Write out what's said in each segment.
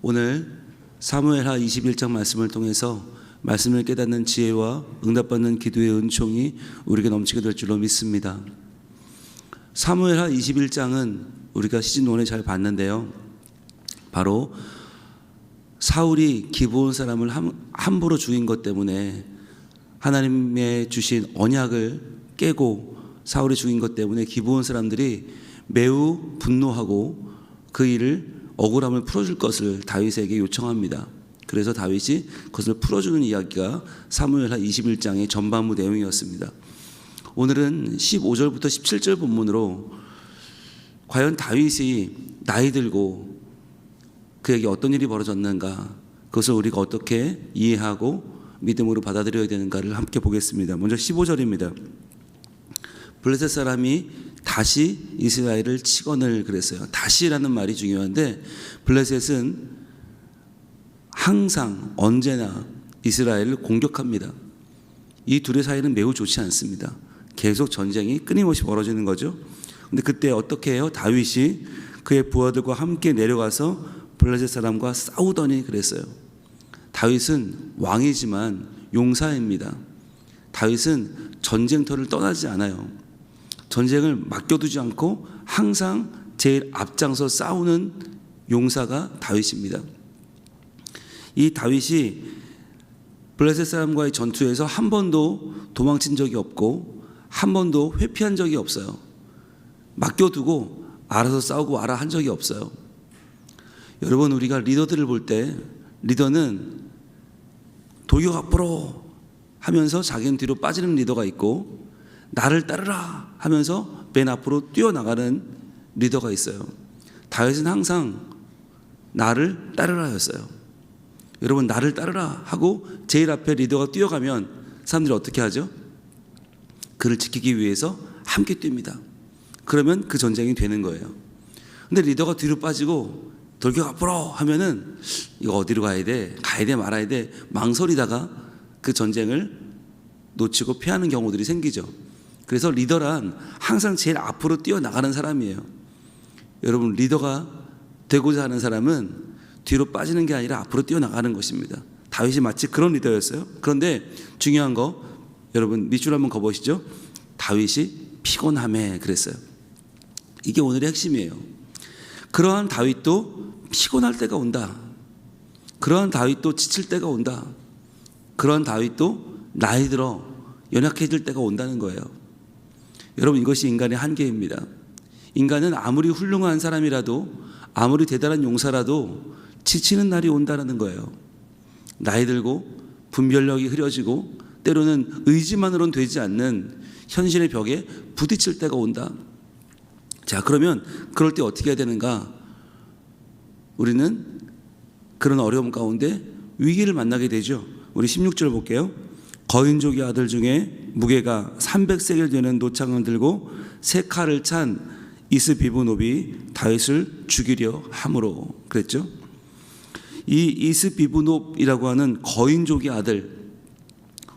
오늘 사무엘하 21장 말씀을 통해서 말씀을 깨닫는 지혜와 응답받는 기도의 은총이 우리에게 넘치게 될 줄로 믿습니다. 사무엘하 21장은 우리가 시즌 1에 잘 봤는데요, 바로 사울이 기브온 사람을 함부로 죽인 것 때문에, 하나님의 주신 언약을 깨고 사울이 죽인 것 때문에 기브온 사람들이 매우 분노하고 그 일을 억울함을 풀어줄 것을 다윗에게 요청합니다. 그래서 다윗이 그것을 풀어주는 이야기가 사무엘하 21장의 전반부 내용이었습니다. 오늘은 15절부터 17절 본문으로 과연 다윗이 나이 들고 그에게 어떤 일이 벌어졌는가, 그것을 우리가 어떻게 이해하고 믿음으로 받아들여야 되는가를 함께 보겠습니다. 먼저 15절입니다. 블레셋 사람이 다시 이스라엘을 치거늘 그랬어요. 다시라는 말이 중요한데, 블레셋은 항상 언제나 이스라엘을 공격합니다. 이 둘의 사이는 매우 좋지 않습니다. 계속 전쟁이 끊임없이 벌어지는 거죠. 근데 그때 어떻게 해요? 다윗이 그의 부하들과 함께 내려가서 블레셋 사람과 싸우더니 그랬어요. 다윗은 왕이지만 용사입니다. 다윗은 전쟁터를 떠나지 않아요. 전쟁을 맡겨두지 않고 항상 제일 앞장서 싸우는 용사가 다윗입니다. 이 다윗이 블레셋 사람과의 전투에서 한 번도 도망친 적이 없고 한 번도 회피한 적이 없어요. 맡겨두고 알아서 싸우고 와라 한 적이 없어요. 여러분, 우리가 리더들을 볼 때 리더는 돌격 앞으로 하면서 자기는 뒤로 빠지는 리더가 있고, 나를 따르라 하면서 맨 앞으로 뛰어나가는 리더가 있어요. 다윗은 항상 나를 따르라였어요. 여러분, 나를 따르라 하고 제일 앞에 리더가 뛰어가면 사람들이 어떻게 하죠? 그를 지키기 위해서 함께 뜁니다. 그러면 그 전쟁이 되는 거예요. 근데 리더가 뒤로 빠지고 돌격 앞으로 하면은 이거 어디로 가야 돼? 가야 돼 말아야 돼? 망설이다가 그 전쟁을 놓치고 피하는 경우들이 생기죠. 그래서 리더란 항상 제일 앞으로 뛰어나가는 사람이에요. 여러분, 리더가 되고자 하는 사람은 뒤로 빠지는 게 아니라 앞으로 뛰어나가는 것입니다. 다윗이 마치 그런 리더였어요. 그런데 중요한 거, 여러분 밑줄 한번 거보시죠. 다윗이 피곤함에 그랬어요. 이게 오늘의 핵심이에요. 그러한 다윗도 피곤할 때가 온다. 그러한 다윗도 지칠 때가 온다. 그러한 다윗도 나이 들어 연약해질 때가 온다는 거예요. 여러분, 이것이 인간의 한계입니다. 인간은 아무리 훌륭한 사람이라도, 아무리 대단한 용사라도 지치는 날이 온다는 거예요. 나이 들고 분별력이 흐려지고 때로는 의지만으로는 되지 않는 현실의 벽에 부딪힐 때가 온다. 자, 그러면 그럴 때 어떻게 해야 되는가? 우리는 그런 어려움 가운데 위기를 만나게 되죠. 우리 16절 볼게요. 거인족의 아들 중에 무게가 300세겔 되는 노창을 들고 세 칼을 찬 이스비브놉이 다윗을 죽이려 함으로 그랬죠. 이 이스비브놉이라고 하는 거인족의 아들,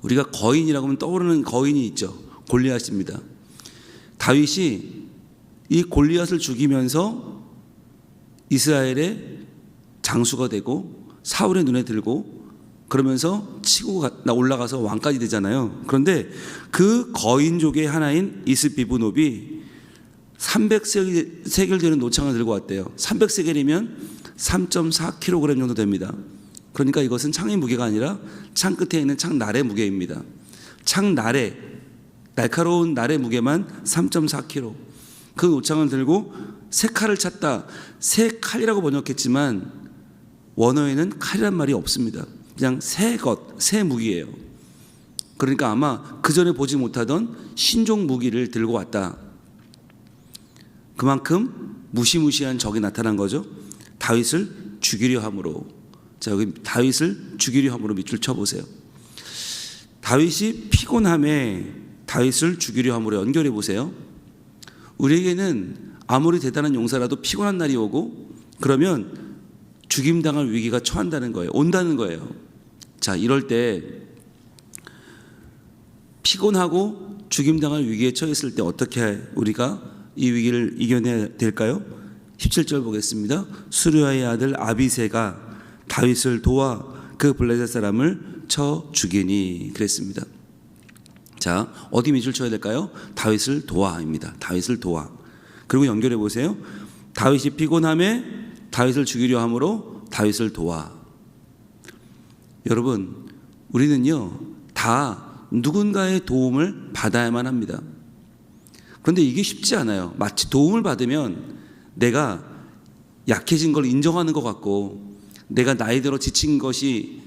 우리가 거인이라고 하면 떠오르는 거인이 있죠. 골리앗입니다. 다윗이 이 골리앗을 죽이면서 이스라엘의 장수가 되고 사울의 눈에 들고, 그러면서 치고 올라가서 왕까지 되잖아요. 그런데 그 거인족의 하나인 이스비브놉이 300세겔 되는 노창을 들고 왔대요. 300세겔이면 3.4kg 정도 됩니다. 그러니까 이것은 창의 무게가 아니라 창 끝에 있는 창날의 무게입니다. 창날의, 날카로운 날의 무게만 3.4kg. 그 노창을 들고 세 칼을 찼다. 세 칼이라고 번역했지만 원어에는 칼이란 말이 없습니다. 그냥 새 무기예요. 그러니까 아마 그 전에 보지 못하던 신종 무기를 들고 왔다. 그만큼 무시무시한 적이 나타난 거죠. 다윗을 죽이려 함으로. 자, 여기 다윗을 죽이려 함으로 밑줄 쳐보세요. 다윗이 피곤함에 다윗을 죽이려 함으로 연결해 보세요. 우리에게는 아무리 대단한 용사라도 피곤한 날이 오고, 그러면 죽임당할 위기가 처한다는 거예요. 온다는 거예요. 자, 이럴 때 피곤하고 죽임당할 위기에 처했을 때 어떻게 우리가 이 위기를 이겨내야 될까요? 17절 보겠습니다. 수르야의 아들 아비새가 다윗을 도와 그 블레셋 사람을 쳐 죽이니 그랬습니다. 자, 어디 밑줄 쳐야 될까요? 다윗을 도와입니다. 다윗을 도와. 그리고 연결해 보세요. 다윗이 피곤함에 다윗을 죽이려 함으로 다윗을 도와. 여러분, 우리는요 다 누군가의 도움을 받아야만 합니다. 그런데 이게 쉽지 않아요. 마치 도움을 받으면 내가 약해진 걸 인정하는 것 같고, 내가 나이대로 지친 것이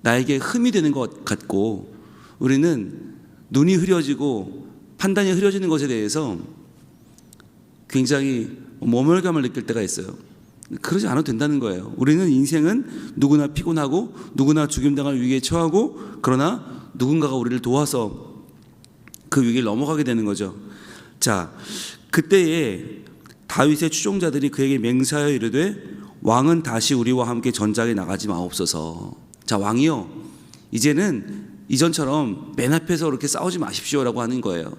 나에게 흠이 되는 것 같고, 우리는 눈이 흐려지고 판단이 흐려지는 것에 대해서 굉장히 모멸감을 느낄 때가 있어요. 그러지 않아도 된다는 거예요. 우리는 인생은 누구나 피곤하고 누구나 죽임당할 위기에 처하고, 그러나 누군가가 우리를 도와서 그 위기를 넘어가게 되는 거죠. 자, 그때에 다윗의 추종자들이 그에게 맹세하여 이르되 왕은 다시 우리와 함께 전장에 나가지 마옵소서. 자, 왕이요, 이제는 이전처럼 맨 앞에서 그렇게 싸우지 마십시오라고 하는 거예요.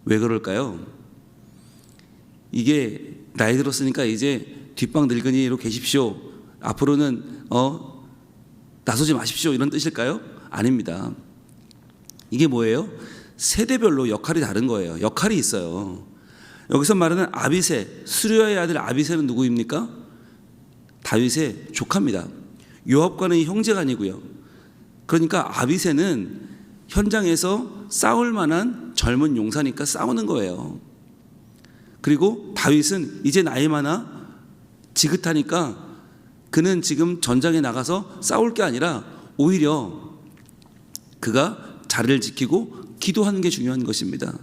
왜 그럴까요? 이게 나이 들었으니까 이제 뒷방 늙은이로 계십시오, 앞으로는 나서지 마십시오, 이런 뜻일까요? 아닙니다. 이게 뭐예요? 세대별로 역할이 다른 거예요. 역할이 있어요. 여기서 말하는 아비새, 수르야의 아들 아비새는 누구입니까? 다윗의 조카입니다. 요압과는 형제가 아니고요. 그러니까 아비새는 현장에서 싸울 만한 젊은 용사니까 싸우는 거예요. 그리고 다윗은 이제 나이 많아 지긋하니까 그는 지금 전장에 나가서 싸울 게 아니라 오히려 그가 자리를 지키고 기도하는 게 중요한 것입니다.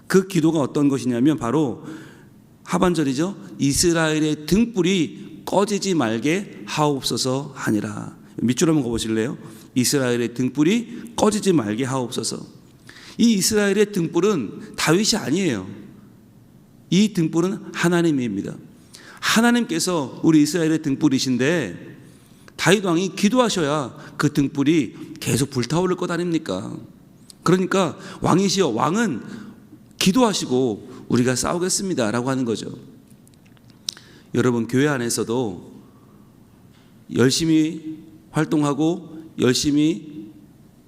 그 기도가 어떤 것이냐면 바로 하반절이죠. 이스라엘의 등불이 꺼지지 말게 하옵소서 하니라. 밑줄 한번 가보실래요? 이스라엘의 등불이 꺼지지 말게 하옵소서. 이 이스라엘의 등불은 다윗이 아니에요. 이 등불은 하나님입니다. 하나님께서 우리 이스라엘의 등불이신데 다윗 왕이 기도하셔야 그 등불이 계속 불타오를 것 아닙니까? 그러니까 왕이시여, 왕은 기도하시고 우리가 싸우겠습니다 라고 하는 거죠. 여러분, 교회 안에서도 열심히 활동하고 열심히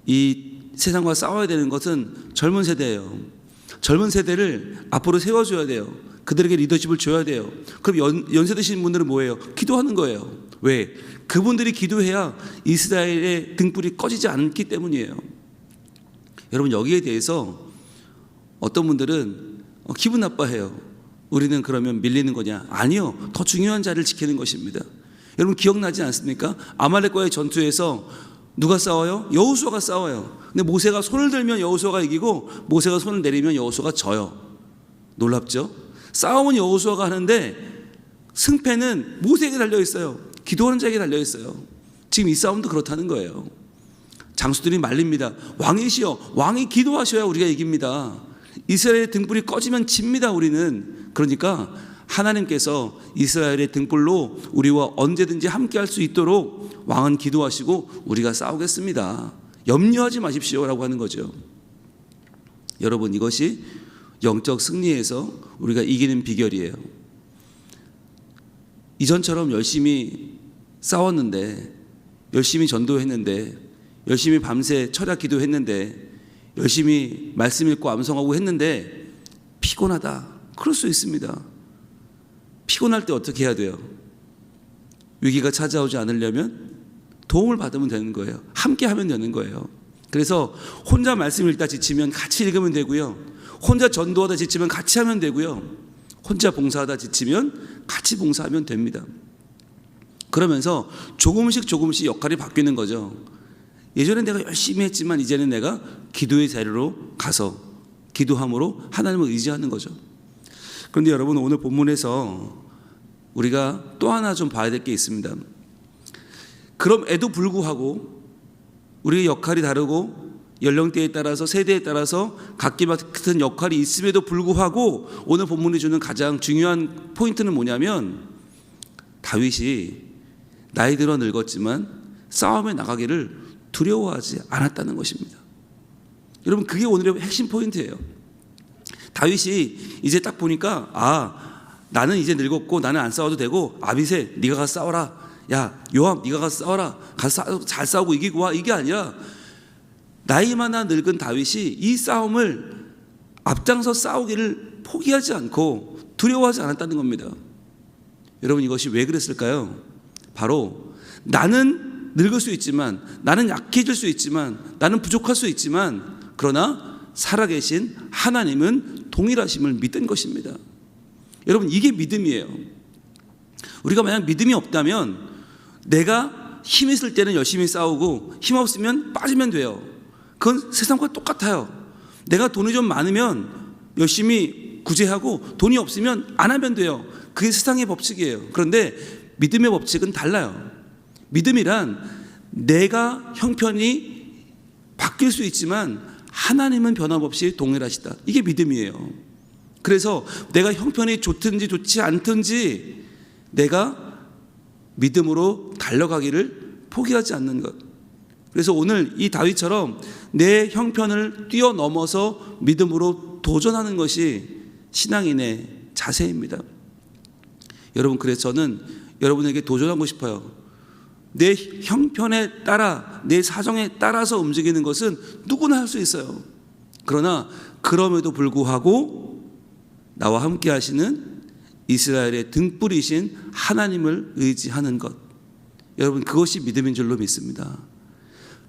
이 세상과 싸워야 되는 것은 젊은 세대예요. 젊은 세대를 앞으로 세워줘야 돼요. 그들에게 리더십을 줘야 돼요. 그럼 연세 드신 분들은 뭐예요? 기도하는 거예요. 왜? 그분들이 기도해야 이스라엘의 등불이 꺼지지 않기 때문이에요. 여러분, 여기에 대해서 어떤 분들은 기분 나빠해요. 우리는 그러면 밀리는 거냐? 아니요, 더 중요한 자리를 지키는 것입니다. 여러분, 기억나지 않습니까? 아말렉과의 전투에서 누가 싸워요? 여호수아가 싸워요. 근데 모세가 손을 들면 여호수아가 이기고 모세가 손을 내리면 여호수아가 져요. 놀랍죠? 싸움은 여호수아가 하는데 승패는 모세에게 달려있어요. 기도하는 자에게 달려있어요. 지금 이 싸움도 그렇다는 거예요. 장수들이 말립니다. 왕이시여, 왕이 기도하셔야 우리가 이깁니다. 이스라엘의 등불이 꺼지면 집니다, 우리는. 그러니까 하나님께서 이스라엘의 등불로 우리와 언제든지 함께 할 수 있도록 왕은 기도하시고 우리가 싸우겠습니다. 염려하지 마십시오 라고 하는 거죠. 여러분, 이것이 영적 승리에서 우리가 이기는 비결이에요. 이전처럼 열심히 싸웠는데, 열심히 전도했는데, 열심히 밤새 철야 기도했는데, 열심히 말씀 읽고 암송하고 했는데 피곤하다. 그럴 수 있습니다. 피곤할 때 어떻게 해야 돼요? 위기가 찾아오지 않으려면 도움을 받으면 되는 거예요. 함께 하면 되는 거예요. 그래서 혼자 말씀 읽다 지치면 같이 읽으면 되고요. 혼자 전도하다 지치면 같이 하면 되고요. 혼자 봉사하다 지치면 같이 봉사하면 됩니다. 그러면서 조금씩 역할이 바뀌는 거죠. 예전에 내가 열심히 했지만 이제는 내가 기도의 자리로 가서 기도함으로 하나님을 의지하는 거죠. 그런데 여러분, 오늘 본문에서 우리가 또 하나 좀 봐야 될 게 있습니다. 그럼에도 불구하고 우리의 역할이 다르고 연령대에 따라서 세대에 따라서 각기 같은 역할이 있음에도 불구하고 오늘 본문이 주는 가장 중요한 포인트는 뭐냐면 다윗이 나이 들어 늙었지만 싸움에 나가기를 두려워하지 않았다는 것입니다. 여러분, 그게 오늘의 핵심 포인트예요. 다윗이 이제 딱 보니까 나는 이제 늙었고 나는 안 싸워도 되고 아비새 네가 가서 싸워라, 야 요압 네가 가서 싸워라, 가서 잘 싸우고 이기고 와, 이게 아니라 나이 많아 늙은 다윗이 이 싸움을 앞장서 싸우기를 포기하지 않고 두려워하지 않았다는 겁니다. 여러분, 이것이 왜 그랬을까요? 바로 나는 늙을 수 있지만, 나는 약해질 수 있지만, 나는 부족할 수 있지만, 그러나 살아계신 하나님은 동일하심을 믿은 것입니다. 여러분, 이게 믿음이에요. 우리가 만약 믿음이 없다면 내가 힘 있을 때는 열심히 싸우고 힘 없으면 빠지면 돼요. 그건 세상과 똑같아요. 내가 돈이 좀 많으면 열심히 구제하고 돈이 없으면 안 하면 돼요. 그게 세상의 법칙이에요. 그런데 믿음의 법칙은 달라요. 믿음이란 내가 형편이 바뀔 수 있지만 하나님은 변함없이 동일하시다. 이게 믿음이에요. 그래서 내가 형편이 좋든지 좋지 않든지 내가 믿음으로 달려가기를 포기하지 않는 것. 그래서 오늘 이 다윗처럼 내 형편을 뛰어넘어서 믿음으로 도전하는 것이 신앙인의 자세입니다. 여러분, 그래서 저는 여러분에게 도전하고 싶어요. 내 형편에 따라, 내 사정에 따라서 움직이는 것은 누구나 할 수 있어요. 그러나 그럼에도 불구하고 나와 함께 하시는 이스라엘의 등불이신 하나님을 의지하는 것, 여러분, 그것이 믿음인 줄로 믿습니다.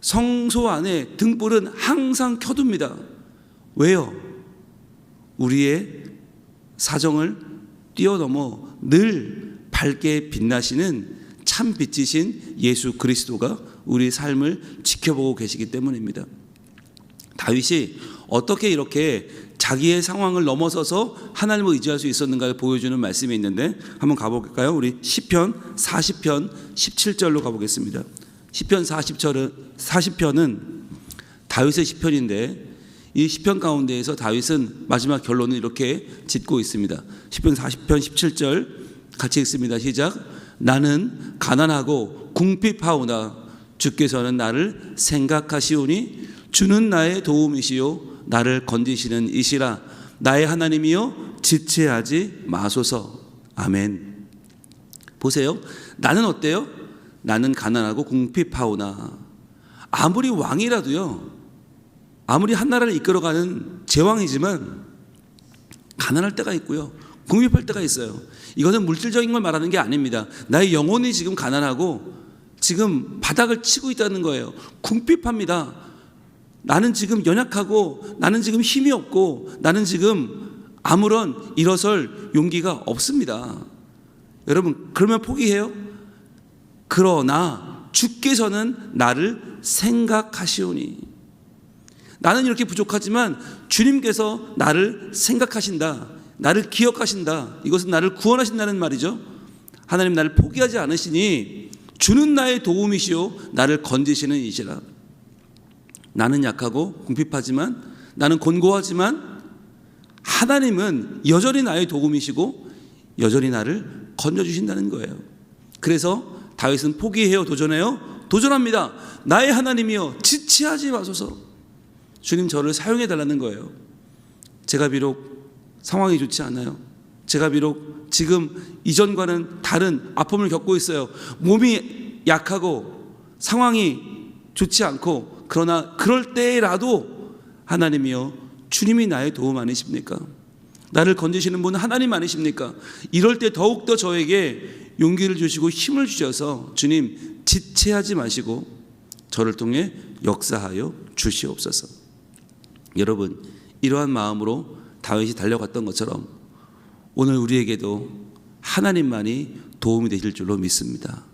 성소 안에 등불은 항상 켜둡니다. 왜요? 우리의 사정을 뛰어넘어 늘 밝게 빛나시는 참 빛이신 예수 그리스도가 우리 삶을 지켜보고 계시기 때문입니다. 다윗이 어떻게 이렇게 자기의 상황을 넘어서서 하나님을 의지할 수 있었는가를 보여주는 말씀이 있는데 한번 가볼까요? 우리 시편 40편 17절로 가보겠습니다. 시편 40편은 다윗의 시편인데 이 시편 가운데에서 다윗은 마지막 결론을 이렇게 짓고 있습니다. 시편 40편 17절 같이 읽습니다. 시작. 나는 가난하고 궁핍하오나 주께서는 나를 생각하시오니 주는 나의 도움이시요 나를 건지시는 이시라. 나의 하나님이여 지체하지 마소서. 아멘. 보세요. 나는 어때요? 나는 가난하고 궁핍하오나. 아무리 왕이라도요, 아무리 한 나라를 이끌어가는 제왕이지만 가난할 때가 있고요, 궁핍할 때가 있어요. 이것은 물질적인 걸 말하는 게 아닙니다. 나의 영혼이 지금 가난하고 지금 바닥을 치고 있다는 거예요. 궁핍합니다. 나는 지금 연약하고 나는 지금 힘이 없고 나는 지금 아무런 일어설 용기가 없습니다. 여러분, 그러면 포기해요? 그러나 주께서는 나를 생각하시오니. 나는 이렇게 부족하지만 주님께서 나를 생각하신다, 나를 기억하신다. 이것은 나를 구원하신다는 말이죠. 하나님 나를 포기하지 않으시니 주는 나의 도움이시오 나를 건지시는 이시라. 나는 약하고 궁핍하지만, 나는 곤고하지만 하나님은 여전히 나의 도움이시고 여전히 나를 건져주신다는 거예요. 그래서 다윗은 포기해요? 도전해요? 도전합니다. 나의 하나님이여 지체하지 마소서. 주님, 저를 사용해 달라는 거예요. 제가 비록 상황이 좋지 않아요. 제가 비록 지금 이전과는 다른 아픔을 겪고 있어요. 몸이 약하고 상황이 좋지 않고, 그러나 그럴 때라도 하나님이여 주님이 나의 도움 아니십니까? 나를 건지시는 분은 하나님 아니십니까? 이럴 때 더욱더 저에게 용기를 주시고 힘을 주셔서 주님 지체하지 마시고 저를 통해 역사하여 주시옵소서. 여러분, 이러한 마음으로 다윗이 달려갔던 것처럼 오늘 우리에게도 하나님만이 도움이 되실 줄로 믿습니다.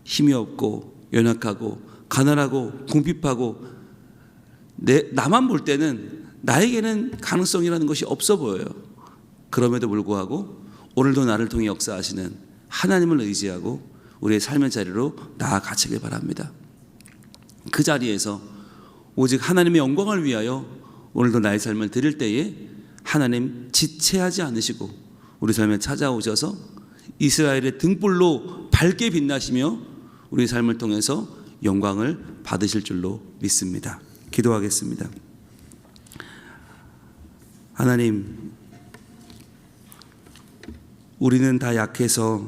힘이 없고 연약하고 가난하고 궁핍하고 나만 볼 때는 나에게는 가능성이라는 것이 없어 보여요. 그럼에도 불구하고 오늘도 나를 통해 역사하시는 하나님을 의지하고 우리의 삶의 자리로 나아가시길 바랍니다. 그 자리에서 오직 하나님의 영광을 위하여 오늘도 나의 삶을 드릴 때에 하나님 지체하지 않으시고 우리 삶에 찾아오셔서 이스라엘의 등불로 밝게 빛나시며 우리 삶을 통해서 영광을 받으실 줄로 믿습니다. 기도하겠습니다. 하나님, 우리는 다 약해서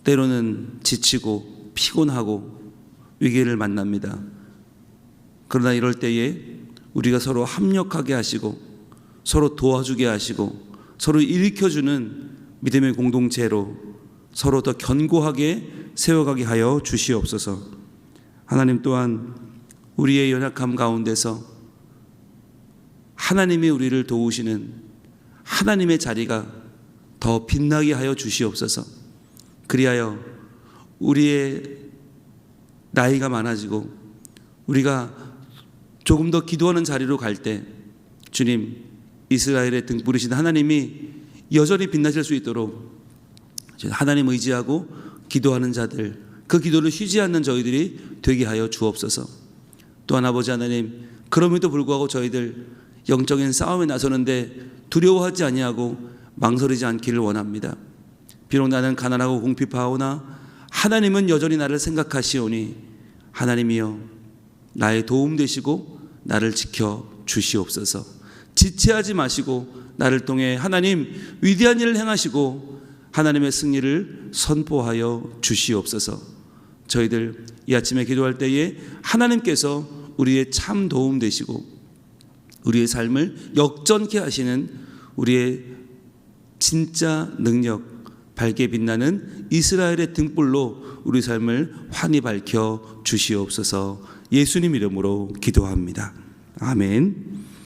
때로는 지치고 피곤하고 위기를 만납니다. 그러나 이럴 때에 우리가 서로 합력하게 하시고 서로 도와주게 하시고 서로 일으켜주는 믿음의 공동체로 서로 더 견고하게 세워가게 하여 주시옵소서. 하나님 또한 우리의 연약함 가운데서 하나님이 우리를 도우시는 하나님의 자리가 더 빛나게 하여 주시옵소서. 그리하여 우리의 나이가 많아지고 우리가 조금 더 기도하는 자리로 갈 때 주님, 이스라엘의 등불이신 하나님이 여전히 빛나실 수 있도록 하나님 의지하고 기도하는 자들, 그 기도를 쉬지 않는 저희들이 되게 하여 주옵소서. 또한 아버지 하나님, 그럼에도 불구하고 저희들 영적인 싸움에 나서는데 두려워하지 아니하고 망설이지 않기를 원합니다. 비록 나는 가난하고 궁핍하오나 하나님은 여전히 나를 생각하시오니 하나님이여 나의 도움 되시고 나를 지켜 주시옵소서. 지체하지 마시고 나를 통해 하나님 위대한 일을 행하시고 하나님의 승리를 선포하여 주시옵소서. 저희들 이 아침에 기도할 때에 하나님께서 우리의 참 도움 되시고 우리의 삶을 역전케 하시는 우리의 진짜 능력, 밝게 빛나는 이스라엘의 등불로 우리 삶을 환히 밝혀 주시옵소서. 예수님 이름으로 기도합니다. 아멘.